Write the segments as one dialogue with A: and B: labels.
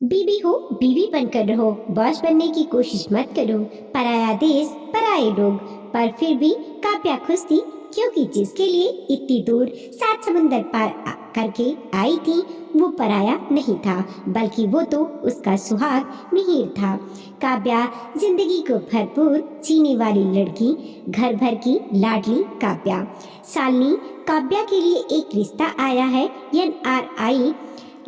A: बीबी हो बीवी बनकर रहो, बॉस बनने की कोशिश मत करो। पराया देश पराए लोग। पर फिर भी काव्या खुश थी, क्योंकि जिसके लिए इतनी दूर 7 समुंदर पार करके आई थी वो पराया नहीं था, बल्कि वो तो उसका सुहाग मिहिर था। काव्या जिंदगी को भरपूर जीने वाली लड़की, घर भर की लाडली काव्या। सालनी, काव्या के लिए एक रिश्ता आया है। NRI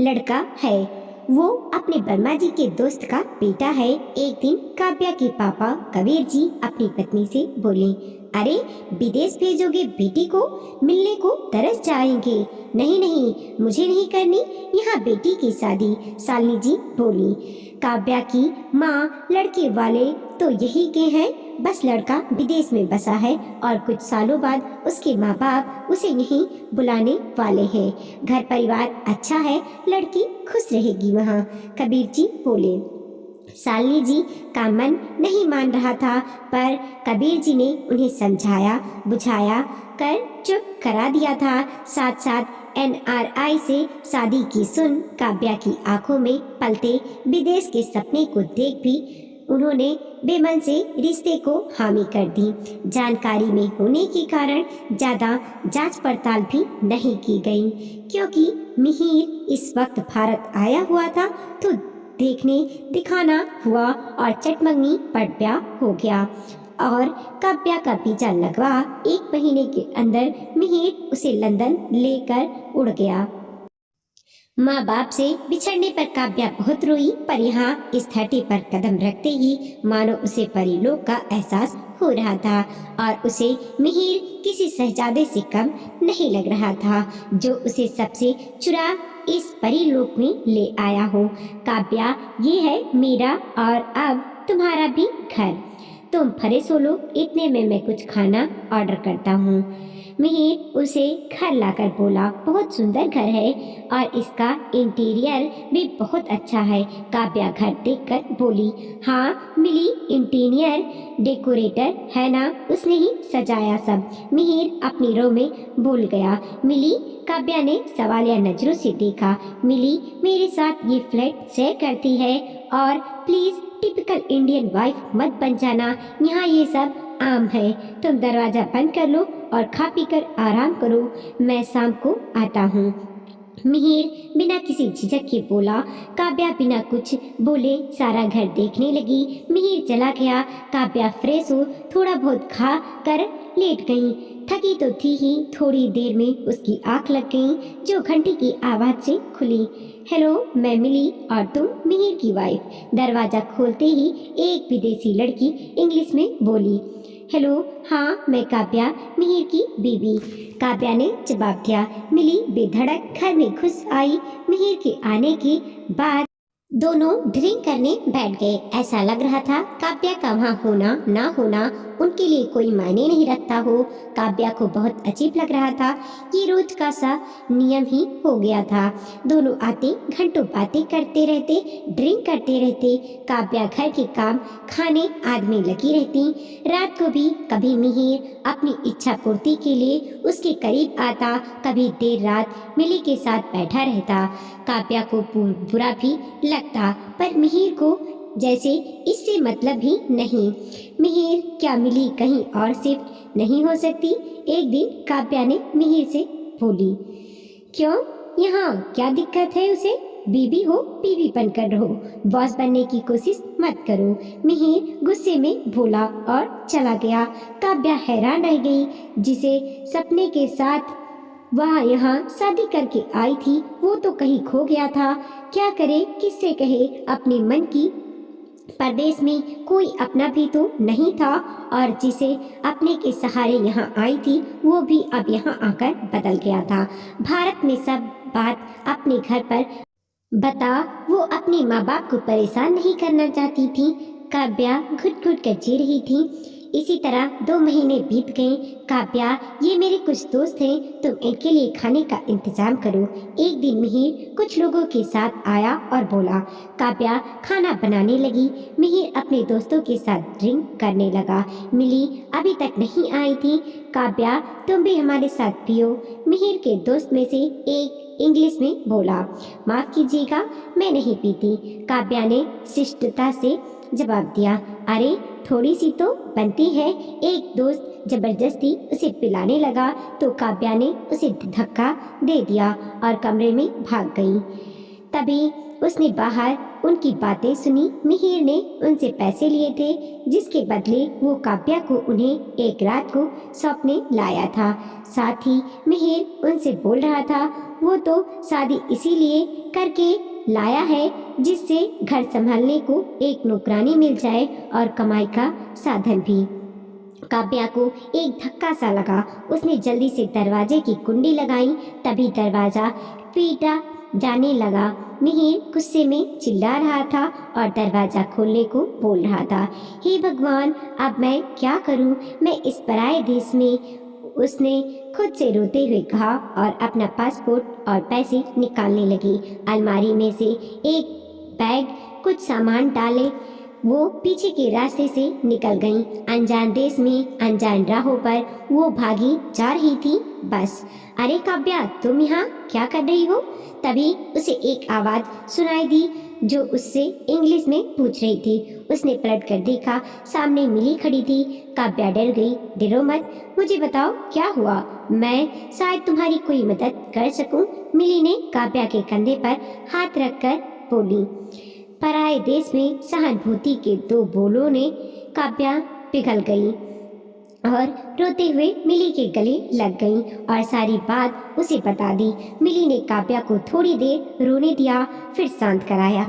A: लड़का है। वो अपने वर्मा जी के दोस्त का बेटा है। एक दिन काव्या के पापा कबीर जी अपनी पत्नी से बोले, अरे विदेश भेजोगे बेटी को? मिलने को तरस जाएंगे। नहीं नहीं, मुझे नहीं करनी यहाँ बेटी की शादी, सालनी जी बोली। काव्या की माँ लड़के वाले तो यही के हैं, बस लड़का विदेश में बसा है और कुछ सालों बाद उसके माँ बाप उसे यहीं बुलाने वाले हैं। घर परिवार अच्छा है, लड़की खुश रहेगी वहाँ, कबीर जी बोले। सालनी जी का मन नहीं मान रहा था, पर कबीर जी ने उन्हें समझाया बुझाया कर चुप करा दिया था। साथ साथ NRI से शादी की सुन काव्या की आंखों में पलते विदेश के सपने को देख भी उन्होंने बेमन से रिश्ते को हामी कर दी। जानकारी में होने के कारण ज्यादा जांच पड़ताल भी नहीं की गई, क्योंकि मिहिर इस वक्त भारत आया हुआ था तो देखने दिखाना हुआ और चटमंगनी पट ब्याह हो गया और काव्या का वीजा लगवा 1 महीने के अंदर मिहिर उसे लंदन लेकर उड़ गया। माँ बाप से बिछड़ने पर काव्या बहुत रोई, पर यहाँ इस धरती पर कदम रखते ही मानो उसे परिलोक का एहसास हो रहा था और उसे मिहिर किसी शहजादे से कम नहीं लग रहा था, जो उसे सबसे चुरा इस परिलोक में ले आया हो। काव्या, ये है मेरा और अब तुम्हारा भी घर। तुम फ्रेश हो लो, इतने में मैं कुछ खाना ऑर्डर करता हूँ। मिहिर उसे घर लाकर बोला, बहुत सुंदर घर है और इसका इंटीरियर भी बहुत अच्छा है। काव्या घर देखकर बोली, हाँ मिली इंटीरियर डेकोरेटर है ना, उसने ही सजाया सब। मिहिर अपनी रो में भूल गया। मिली, काव्या ने सवालिया नजरों से देखा। मिली मेरे साथ ये फ्लैट शेयर करती है और प्लीज टिपिकल इंडियन वाइफ मत बन जाना, यहाँ ये सब आम है। तुम दरवाजा बंद कर लो और खा पी कर आराम करो, मैं शाम को आता हूँ। मिहिर बिना किसी झिझक के बोला। काव्या बिना कुछ बोले सारा घर देखने लगी। मिहिर चला गया। काव्या फ्रेश हो थोड़ा बहुत खा कर लेट गई। थकी तो थी ही, थोड़ी देर में उसकी आंख लग गई, जो घंटी की आवाज से खुली। हेलो, मैं मिली और तुम मिहिर की वाइफ। दरवाजा खोलते ही एक विदेशी लड़की इंग्लिश में बोली। हेलो, हाँ मैं काव्या, मिहिर की बीवी। काव्या ने जवाब दिया। मिली बेधड़क घर में घुस आई। मिहिर के आने के बाद दोनों ड्रिंक करने बैठ गए। ऐसा लग रहा था काव्या का वहाँ होना ना होना उनके लिए कोई मायने नहीं रखता हो। काव्या को बहुत अजीब लग रहा था, ये रोज का सा नियम ही हो गया था। दोनों आते घंटों बातें करते रहते, ड्रिंक करते रहते। काव्या घर के काम खाने आदि में लगी रहती। रात को भी कभी मिहिर अपनी इच्छा पूर्ति के लिए उसके करीब आता, कभी देर रात मिली के साथ बैठा रहता। काव्या को बुरा भी लगता, पर मिहिर को जैसे इससे मतलब ही नहीं। मिहिर, क्या मिली कहीं और शिफ्ट नहीं हो सकती? एक दिन काव्या ने मिहिर से बोली। क्यों, यहाँ क्या दिक्कत है उसे? बीबी हो बीबी बनकर रहो, बॉस बनने की कोशिश मत करो। मिहिर गुस्से में बोला और चला गया। काव्या हैरान रह गई, जिसे सपने के साथ वह यहाँ शादी करके आई थी वो तो कहीं खो गया था। क्या करे, किससे कहे अपने मन की? परदेश में कोई अपना भी तो नहीं था और जिसे अपने के सहारे यहाँ आई थी वो भी अब यहाँ आकर बदल गया था। भारत में सब बात अपने घर पर बता वो अपने माँ बाप को परेशान नहीं करना चाहती थी। काव्या घुट घुट कर जी रही थी। इसी तरह 2 महीने बीत गए। काव्या, ये मेरे कुछ दोस्त हैं, तुम इनके लिए खाने का इंतजाम करो। एक दिन मिहिर कुछ लोगों के साथ आया और बोला। काव्या खाना बनाने लगी। मिहिर अपने दोस्तों के साथ ड्रिंक करने लगा। मिली अभी तक नहीं आई थी। काव्या, तुम भी हमारे साथ पियो। मिहिर के दोस्त में से एक इंग्लिश में बोला, माफ़ कीजिएगा, मैं नहीं पीती। काव्या ने शिष्टता से जवाब दिया, अरे थोड़ी सी तो बनती है। एक दोस्त जबरदस्ती उसे पिलाने लगा तो काव्या ने उसे धक्का दे दिया और कमरे में भाग गई। तभी उसने बाहर उनकी बातें सुनी। मिहिर ने उनसे पैसे लिए थे जिसके बदले वो काव्या को उन्हें एक रात को सौंपने लाया था। साथ ही मिहिर उनसे बोल रहा था वो तो शादी इसीलिए करके लाया है जिससे घर संभालने को एक नौकरानी मिल जाए और कमाई का साधन भी। काव्या को एक धक्का सा लगा। उसने जल्दी से दरवाजे की कुंडी लगाई। तभी दरवाजा पीटा जाने लगा। मिहिर गुस्से में चिल्ला रहा था और दरवाजा खोलने को बोल रहा था, हे भगवान, अब मैं क्या करूं? मैं इस पराये देश में। उसने खुद से रोते हुए कहा और अपना पासपोर्ट और पैसे निकालने लगी। अलमारी में से एक बैग कुछ सामान डाले वो पीछे के रास्ते से निकल गईं। अनजान देश में अनजान राहों पर वो भागी जा रही थी बस। अरे काव्या, तुम यहाँ क्या कर रही हो? तभी उसे एक आवाज़ सुनाई दी जो उससे इंग्लिश में पूछ रही थी। उसने पलट कर देखा, सामने मिली खड़ी थी। काव्या डर गई। डरो मत, मुझे बताओ क्या हुआ, मैं शायद तुम्हारी कोई मदद कर सकूं। मिली ने काव्या के कंधे पर हाथ रखकर बोली। पराये देश में सहानुभूति के दो बोलों ने काव्या पिघल गई और रोते हुए मिली के गले लग गई और सारी बात उसे बता दी। मिली ने काव्या को थोड़ी देर रोने दिया, फिर शांत कराया।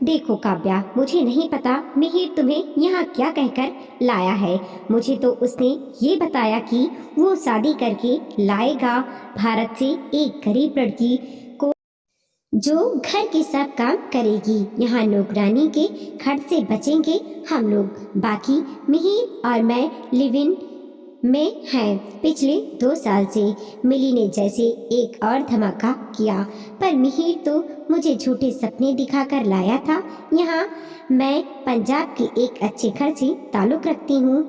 A: देखो काव्या, मुझे नहीं पता मिहिर तुम्हें यहाँ क्या कहकर लाया है। मुझे तो उसने ये बताया कि वो शादी करके लाएगा भारत से एक गरीब लड़की को जो घर के सब काम करेगी। यहाँ नौकरानी के खर्च से बचेंगे हम लोग। बाकी मिहिर और मैं लिव इन में हैं पिछले 2 साल से। मिली ने जैसे एक और धमाका किया, पर मिहिर तो मुझे झूठे सपने दिखाकर लाया था। यहाँ मैं पंजाब के एक अच्छे घर से ताल्लुक़ रखती हूँ।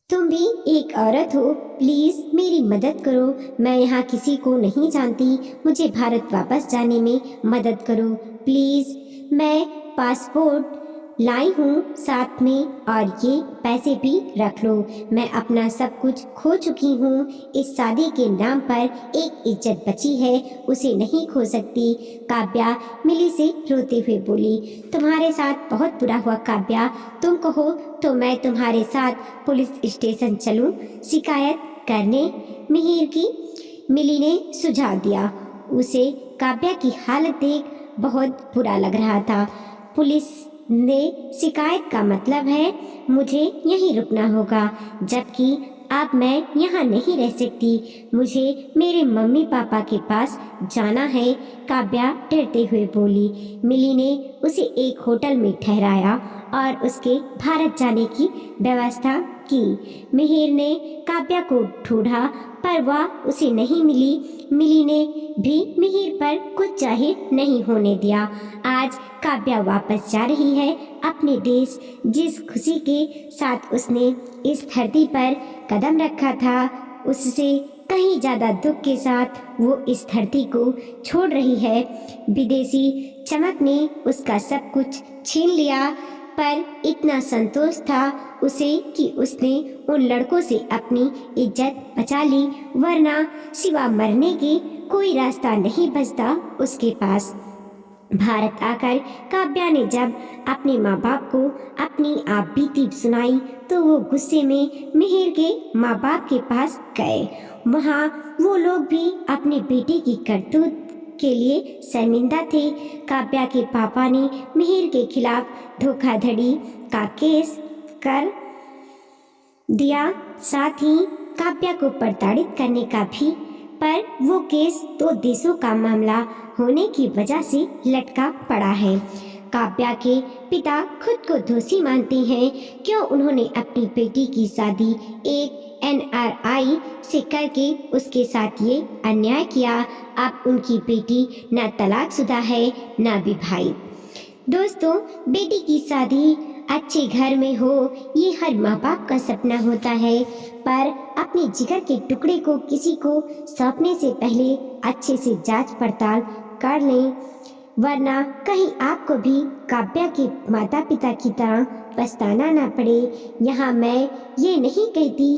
A: तुम भी एक औरत हो, प्लीज़ मेरी मदद करो। मैं यहाँ किसी को नहीं जानती। मुझे भारत वापस जाने में मदद करो प्लीज़। मैं पासपोर्ट लाई हूँ साथ में और ये पैसे भी रख लो। मैं अपना सब कुछ खो चुकी हूँ। इस शादी के नाम पर एक इज्जत बची है, उसे नहीं खो सकती। काव्या मिली से रोते हुए बोली, तुम्हारे साथ बहुत बुरा हुआ काव्या। तुम कहो तो मैं तुम्हारे साथ पुलिस स्टेशन चलूँ शिकायत करने मिहिर की। मिली ने सुझाव दिया। उसे काव्या की हालत देख बहुत बुरा लग रहा था। पुलिस ने शिकायत का मतलब है मुझे यहीं रुकना होगा, जबकि अब मैं यहाँ नहीं रह सकती। मुझे मेरे मम्मी पापा के पास जाना है, काव्या डरते हुए बोली। मिली ने उसे एक होटल में ठहराया और उसके भारत जाने की व्यवस्था की। मिहिर ने काव्या को ढूंढा पर वह उसे नहीं मिली। मिली ने भी मिहिर पर कुछ जाहिर नहीं होने दिया। आज काव्या वापस जा रही है अपने देश। जिस खुशी के साथ उसने इस धरती पर कदम रखा था, उससे कहीं ज़्यादा दुख के साथ वो इस धरती को छोड़ रही है। विदेशी चमक ने उसका सब कुछ छीन लिया, पर इतना संतोष था उसे कि उसने उन लड़कों से अपनी इज्जत बचा ली, वरना सिवा मरने के कोई रास्ता नहीं बचता उसके पास। भारत आकर काव्या ने जब अपने माँ बाप को अपनी आप बीती सुनाई तो वो गुस्से में मिहिर के माँ बाप के पास गए। वहाँ वो लोग भी अपने बेटे की करतूत के लिए शर्मिंदा थे। काव्या के पापा ने मिहिर के खिलाफ धोखाधड़ी का केस कर दिया, साथ ही काव्या को प्रताड़ित करने का भी, पर वो केस 2 देशों का मामला होने की वजह से लटका पड़ा है। काव्या के पिता खुद को दोषी मानते हैं। क्यों उन्होंने अपनी बेटी की शादी एक NRI से करके उसके साथ ये अन्याय किया। अब उनकी बेटी न तलाकशुदा है न विवाहित। दोस्तों, बेटी की शादी अच्छे घर में हो, ये हर माँ बाप का सपना होता है। पर अपने जिगर के टुकड़े को किसी को सौंपने से पहले अच्छे से जांच पड़ताल कर लें, वरना कहीं आपको भी काव्या के माता पिता की तरह पछताना ना पड़े। यहाँ मैं ये नहीं कहती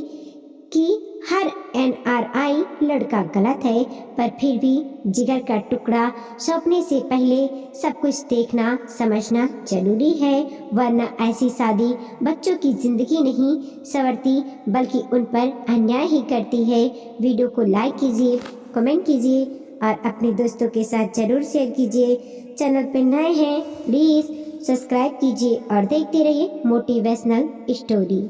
A: कि हर एनआरआई लड़का गलत है, पर फिर भी जिगर का टुकड़ा सौंपने से पहले सब कुछ देखना समझना जरूरी है, वरना ऐसी शादी बच्चों की जिंदगी नहीं संवरती बल्कि उन पर अन्याय ही करती है। वीडियो को लाइक कीजिए, कमेंट कीजिए और अपने दोस्तों के साथ जरूर शेयर कीजिए। चैनल पर नए हैं प्लीज़ सब्सक्राइब कीजिए और देखते रहिए मोटिवेशनल स्टोरी।